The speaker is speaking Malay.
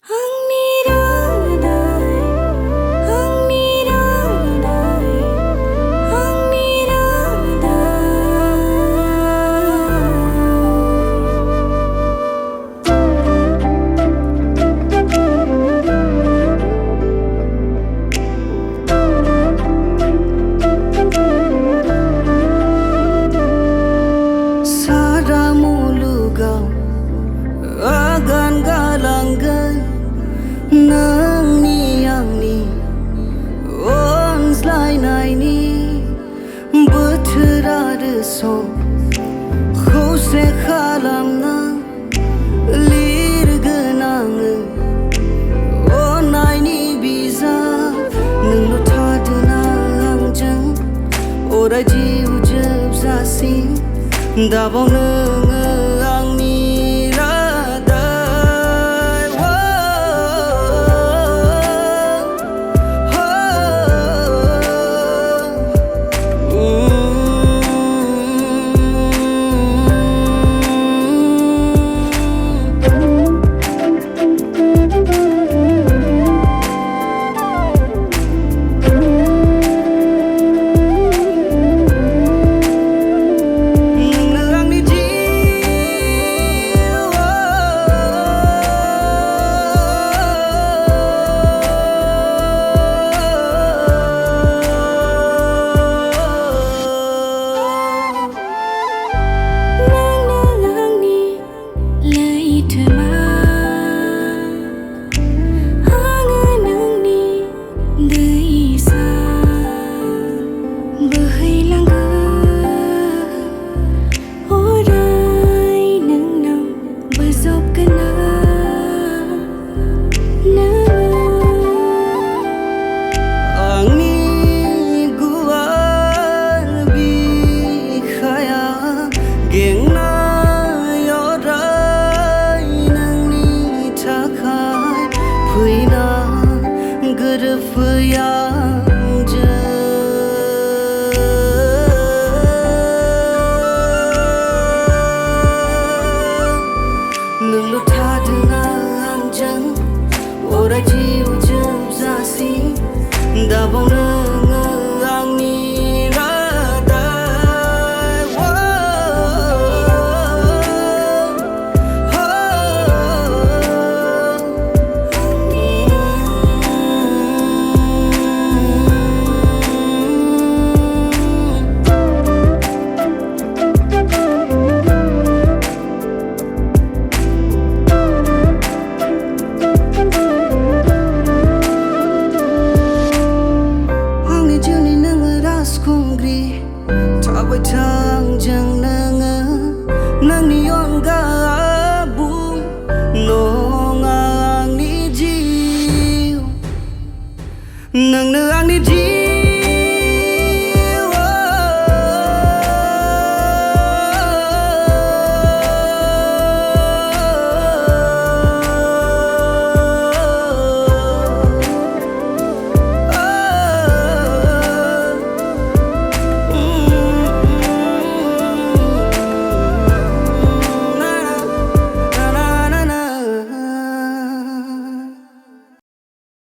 Angni Radai, Angni Radai, Angni Radai. Sara mulugau agan galanggan nangni angni onslainaini bothora deso khose khalamna lirganang onaini biza nunglo thadna angjang ora jiu jab zasin dabau nang angni nunglo thadna angjang ora jiu jab zasin dabau nang angni Tangjang nanga nangni onga abu nong angni jiu nang nang angni jiu